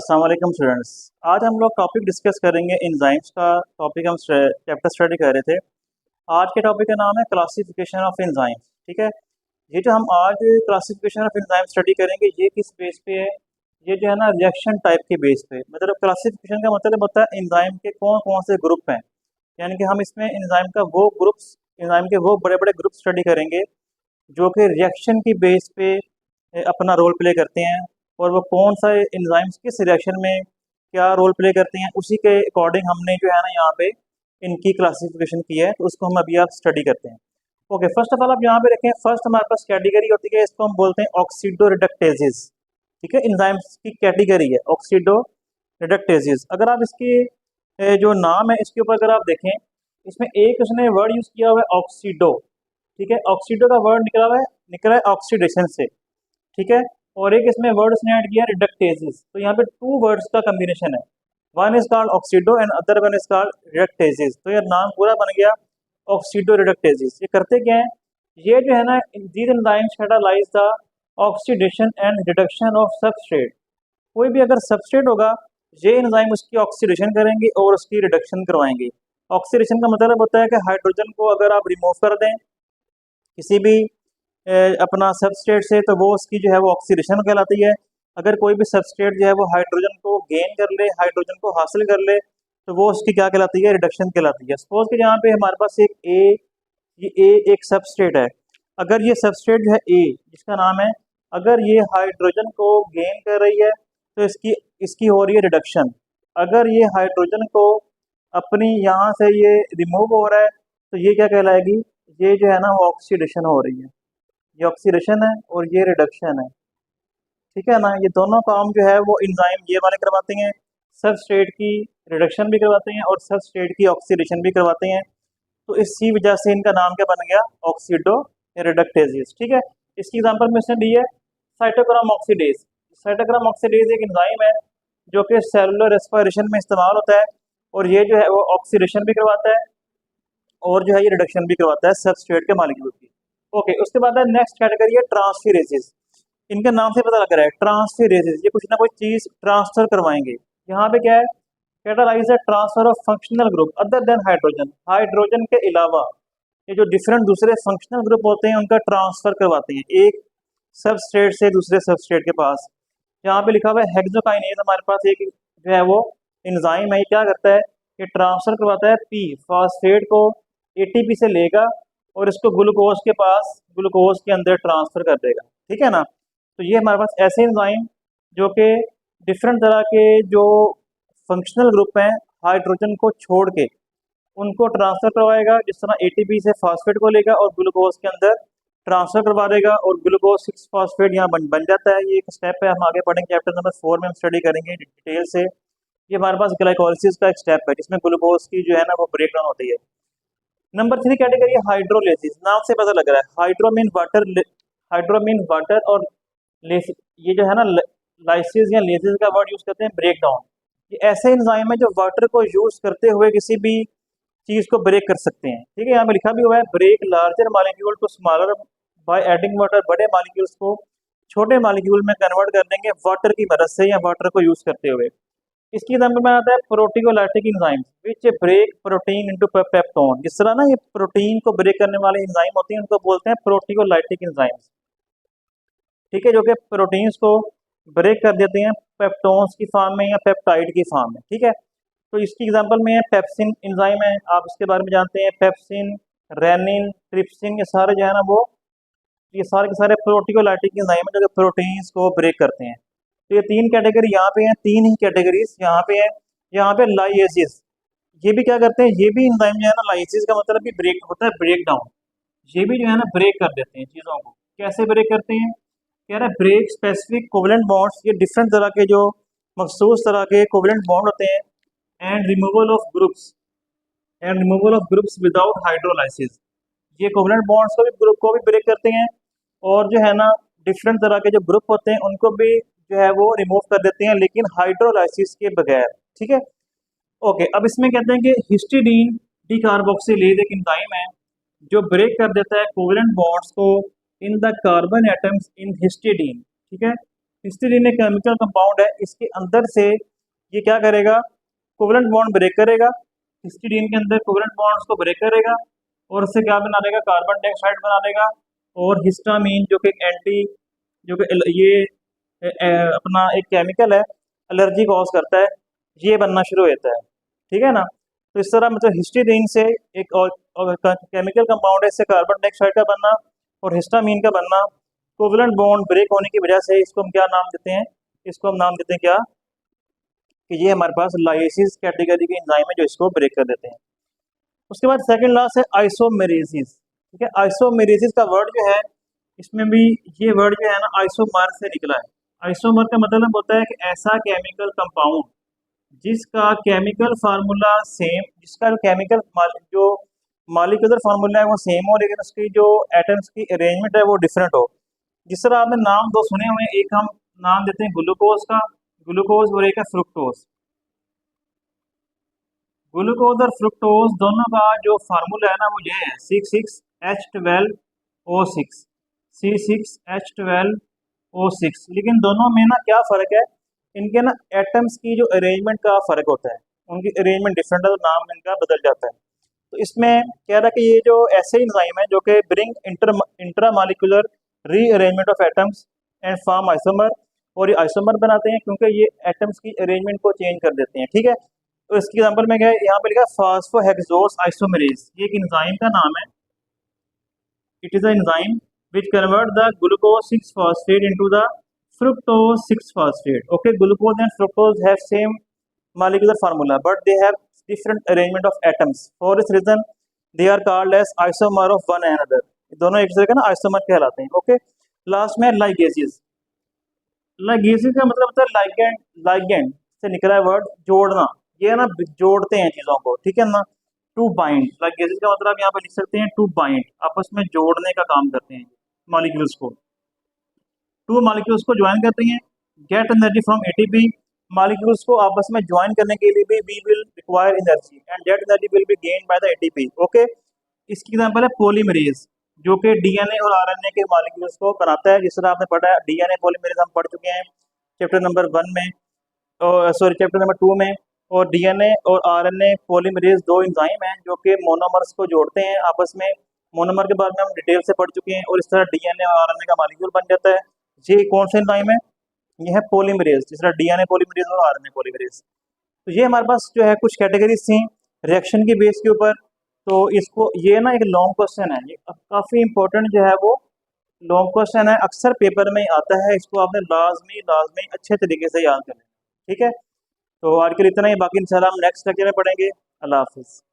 अस्सलाम वालेकुम स्टूडेंट्स। आज हम लोग टॉपिक डिस्कस करेंगे एंजाइम्स का। टॉपिक हम चैप्टर स्टडी कर रहे थे। आज के टॉपिक का नाम है क्लासिफिकेशन ऑफ एंजाइम्स। ठीक है, ये जो हम आज क्लासिफिकेशन ऑफ एंजाइम स्टडी करेंगे ये किस बेस पे है? ये जो है ना रिएक्शन टाइप के बेस पे। मतलब क्लासिफिकेशन का मतलब होता है एंजाइम के कौन कौन से ग्रुप हैं, यानी कि हम इसमें एंजाइम का वो ग्रुप्स, एंजाइम के वो बड़े बड़े ग्रुप स्टडी करेंगे जो कि रिएक्शन की बेस पे अपना रोल प्ले करते हैं, और वो कौन सा एंजाइम्स किस रिएक्शन में क्या रोल प्ले करते हैं उसी के अकॉर्डिंग हमने जो है ना यहाँ पे इनकी क्लासिफिकेशन की है, तो उसको हम अभी आप स्टडी करते हैं। ओके, फर्स्ट ऑफ ऑल आप यहाँ पे रखें, फर्स्ट हमारे पास कैटेगरी होती है, इसको हम बोलते हैं ऑक्सीडो रिडक्टेजेस। ठीक है, एंजाइम्स की कैटेगरी है ऑक्सीडो रिडक्टेजेस। अगर आप इसकी जो नाम है इसके ऊपर अगर आप देखें, इसमें एक उसने वर्ड यूज किया हुआ है ऑक्सीडो। ठीक है, ऑक्सीडो का वर्ड निकला है ऑक्सीडेशन से। ठीक है, और एक इसमें वर्ड उसने ऐड किया रिडक्टेजेस। तो यहाँ पे टू वर्ड्स का कम्बिनेशन है, one is called oxido and other one is called reductases. तो ये नाम पूरा बन गया ऑक्सीडो रिडक्टेजेस। ये करते क्या है? ये जो है ना these enzymes catalyse the oxidation and reduction of substrate. कोई भी अगर सबस्ट्रेट होगा, ये एंजाइम उसकी ऑक्सीडेशन करेंगे और उसकी रिडक्शन करवाएंगे। ऑक्सीडेशन का मतलब होता है कि हाइड्रोजन को अगर आप रिमूव कर दें किसी भी अपना सबस्ट्रेट से, तो वो उसकी जो है वो ऑक्सीडेशन कहलाती है। अगर कोई भी सबस्ट्रेट जो है वो हाइड्रोजन को गेन कर ले, हाइड्रोजन को हासिल कर ले, तो वो उसकी क्या कहलाती है? रिडक्शन कहलाती है। सपोज कि यहाँ पे हमारे पास ये एक सबस्ट्रेट है। अगर ये सबस्ट्रेट जो है ए, जिसका नाम है, अगर ये हाइड्रोजन को गेन कर रही है तो इसकी इसकी हो रही है रिडक्शन। अगर ये हाइड्रोजन को अपनी यहाँ से ये रिमूव हो रहा है तो ये क्या कहलाएगी? ये जो है ना वो ऑक्सीडेशन हो रही है। ये ऑक्सीडेशन है और ये रिडक्शन है। ठीक है ना, ये दोनों काम जो है वो एंजाइम ये वाले करवाते हैं, सबस्ट्रेट की रिडक्शन भी करवाते हैं और सबस्ट्रेट की ऑक्सीडेशन भी करवाते हैं। तो इसी वजह से इनका नाम क्या बन गया? ऑक्सीडो रिडक्टेजेस। ठीक है, इसकी एग्जांपल में इसने दी है साइटोक्रोम ऑक्सीडेज। साइटोक्रोम ऑक्सीडेज एक एंजाइम है जो कि सेलुलर रेस्पिरेशन में इस्तेमाल होता है, और ये जो है वो ऑक्सीडेशन भी करवाता है और जो है ये रिडक्शन भी करवाता है सबस्ट्रेट के मॉलिक्यूल की। ओके, उसके बाद है नेक्स्ट कैटेगरी है ट्रांसफेरेजेस। इनके नाम से पता लग रहा है ट्रांसफेरेजेस, ये कुछ ना कुछ चीज ट्रांसफर करवाएंगे। यहाँ पे क्या है? Catalyse the transfer of functional group other than hydrogen. Hydrogen के अलावा ये जो डिफरेंट दूसरे फंक्शनल ग्रुप होते हैं उनका ट्रांसफर करवाते हैं एक सबस्ट्रेट से दूसरे सबस्ट्रेट के पास। यहाँ पे लिखा हुआ है हेक्सोकाइनेज, हमारे पास एक जो है वो एंजाइम है। ये क्या करता है? ये ट्रांसफर करवाता है पी फॉस्फेट को एटीपी से लेगा और इसको ग्लूकोज के पास, ग्लूकोज के अंदर ट्रांसफर कर देगा। ठीक है ना, तो ये हमारे पास ऐसे एंजाइम जो कि डिफरेंट तरह के जो फंक्शनल ग्रुप हैं हाइड्रोजन को छोड़ के उनको ट्रांसफर करवाएगा। जिस तरह एटीपी से फॉस्फेट को लेगा और ग्लूकोज के अंदर ट्रांसफर करवा देगा और ग्लूकोज 6 फॉस्फेट यहाँ बन जाता है। ये एक स्टेप है, हम आगे पढ़ेंगे चैप्टर नंबर 4 में हम स्टडी करेंगे डिटेल से। ये हमारे पास ग्लाइकोलिसिस का एक स्टेप है जिसमें ग्लूकोज की जो है ना वो ब्रेक डाउन होती है। नंबर 3 कैटेगरी है हाइड्रोलिसिस। नाम से पता लग रहा है hydro mean water, hydro mean water, और ये जो है ना लाइसिस या लेसिस का वर्ड यूज करते हैं ब्रेक डाउन। ये ऐसे एंजाइम है जो वाटर को यूज करते हुए किसी भी चीज को ब्रेक कर सकते हैं। ठीक है, यहाँ पे लिखा भी हुआ है break larger molecule to smaller by adding water. बड़े मॉलिक्यूल्स को छोटे मॉलिक्यूल में कन्वर्ट कर देंगे वाटर की मदद से या वाटर को यूज करते हुए। इसकी एग्जाम्पल में आता है proteolytic enzyme which break protein into peptone. जिस तरह ना ये प्रोटीन को ब्रेक करने वाले एंजाइम होते हैं उनको बोलते हैं प्रोटीकोलाइटिक एंजाइम्स। ठीक है, जो कि प्रोटीन्स को ब्रेक कर देते हैं पेप्टोन्स की फॉर्म में या पेप्टाइड की फॉर्म में। ठीक है, तो इसकी एग्जांपल में है पेप्सिन एंजाइम है, आप इसके बारे में जानते हैं, पेप्सिन, रेनिन, ट्रिप्सिन, ये सारे जो है ना वो ये सारे के सारे प्रोटीकोलाइटिक एंजाइम है जो कि प्रोटीन्स को ब्रेक करते हैं। तो ये तीन कैटेगरी यहाँ पे हैं, तीन ही कैटेगरीज यहाँ पे है। यहाँ पे लाइएसिस, ये भी क्या करते हैं? ये भी एंजाइम जो है ना, लाइसिस का मतलब भी ब्रेक होता है, ब्रेक डाउन। ये भी जो है ना ब्रेक कर देते हैं चीज़ों को। कैसे ब्रेक करते हैं? कह रहे हैं ब्रेक स्पेसिफिक कोवलेंट बॉन्ड्स। ये डिफरेंट तरह के जो मखसूस तरह के कोवलेंट बॉन्ड होते हैं, and removal of groups, and removal of groups without hydrolysis. ये कोवलेंट बॉन्ड्स को भी, ग्रुप को भी ब्रेक करते हैं, और जो है ना डिफरेंट तरह के जो ग्रुप होते हैं उनको भी जो है वो रिमूव कर देते हैं, लेकिन हाइड्रोलाइसिस के बगैर। ठीक है, ओके, अब इसमें कहते हैं कि हिस्टिडीन डीकार्बोक्सिलेज एक एंजाइम है जो ब्रेक कर देता है कोवलेंट बॉन्ड्स को in the carbon atoms in histidine. ठीक है, हिस्टीडीन एक केमिकल कंपाउंड है, इसके अंदर से ये क्या करेगा, कोवलेंट बॉन्ड ब्रेक करेगा, हिस्टीडीन के अंदर कोवलेंट बॉन्ड्स को ब्रेक करेगा और उससे क्या बना देगा, कार्बन डाइऑक्साइड बना देगा। और हिस्टामीन जो कि एक एंटी, जो कि ये अपना एक केमिकल है, एलर्जी कॉज करता है, ये बनना शुरू होता है। ठीक है ना। तो इस तरह मतलब हिस्टीडीन से एक और केमिकल कंपाउंड है, इससे कार्बन डाइऑक्साइड का बनना और हिस्टामीन का बनना, कोवलेंट बॉन्ड ब्रेक होने की वजह से इसको हम क्या नाम देते हैं, इसको हम नाम देते हैं क्या, कि ये हमारे पास लाइसिस कैटेगरी के एंजाइम है जो इसको ब्रेक कर देते हैं। उसके बाद सेकंड लास्ट है आइसोमेरेसिस। ठीक है, आइसोमेरेसिस का वर्ड जो है, इसमें भी ये वर्ड जो है ना आइसोमर से निकला है। आइसोमर का मतलब होता है कि ऐसा केमिकल कंपाउंड जिसका केमिकल फार्मूला सेम, जिसका केमिकल जो मॉलिक्यूलर फार्मूला है वो सेम हो, लेकिन उसकी जो एटम्स की अरेंजमेंट है वो डिफरेंट हो। जिस तरह आपने नाम दो सुने हुए हैं, एक हम नाम देते हैं ग्लूकोज का, ग्लूकोज, और एक है फ्रुक्टोज। ग्लूकोज और फ्रुक्टोज दोनों का जो फार्मूला है ना वो ये है C6H12O6, C6H12O6। लेकिन दोनों में ना क्या फ़र्क है, इनके ना एटम्स की जो अरेंजमेंट का फ़र्क होता है, उनकी अरेंजमेंट डिफरेंट है तो नाम इनका बदल जाता है। तो इसमें कह रहा है कि ये जो ऐसे एंजाइम है जो कि bring intramolecular rearrangement of atoms and form isomer, और ये आइसोमर बनाते हैं क्योंकि ये एटम्स की अरेंजमेंट को चेंज कर देते हैं। ठीक है, तो इसके एग्जांपल में क्या है, यहाँ पे लिखा है फॉस्फोहेक्सोस आइसोमेरेज, ये एक एंजाइम का नाम है। It is an enzyme which convert the glucose 6 phosphate into the fructose 6 phosphate. Okay, glucose and fructose have same molecular formula but they have different arrangement of atoms. For this reason they are called as isomer of one another. दोनों एक दूसरे का ना isomer कहलाते हैं। Okay, last में लाइगेसेस। लाइगेसेस का मतलब होता है लाइगेंड, लाइगेंड से निकला है वर्ड जोड़ना, ये ना जोड़ते हैं चीजों को। ठीक है ना। टू बाइंड, लाइगेसेस का मतलब यहाँ पे लिख सकते हैं टू बाइंड, आपस में जोड़ने का काम करते हैं मॉलिक्यूल्स को। टू मॉलिक्यूल्स को ज्वाइन करते हैं, get energy from ATP. Molecules को आपस में ज्वाइन करने के लिए भी we will require energy and that energy will be gain by the ATP. Okay, इसकी एग्जांपल है पॉलीमरेज, जो कि डीएनए और आरएनए के मॉलिक्यूल्स को बनाता है। जिस तरह आपने पढ़ा है डीएनए पॉलीमरेज हम पढ़ चुके हैं चैप्टर नंबर 1 में, सॉरी चैप्टर नंबर 2 में। और डीएनए और आरएनए पॉलीमरेज दो एंजाइम हैं जो कि मोनोमर्स को जोड़ते हैं आपस में। मोनोमर के बारे में हम डिटेल से पढ़ चुके हैं और इस तरह डीएनए और आरएनए का मॉलिक्यूल बन जाता है। ये कौन सा एंजाइम है, ये है पॉलीमरेज, जिस तरह डीएनए पॉलीमरेज और आरएनए पॉलीमरेज। तो ये हमारे पास जो है कुछ कैटेगरीज थी रिएक्शन की बेस के ऊपर। तो इसको ये ना एक लॉन्ग क्वेश्चन है, ये काफ़ी इंपॉर्टेंट जो है वो लॉन्ग क्वेश्चन है, अक्सर पेपर में आता है। इसको आपने लाजमी लाजमी अच्छे तरीके से याद करना है। ठीक है, तो आज के लिए इतना ही, बाकी इंशाल्लाह हम नेक्स्ट लेक्चर में पढ़ेंगे। अल्लाह हाफिज़।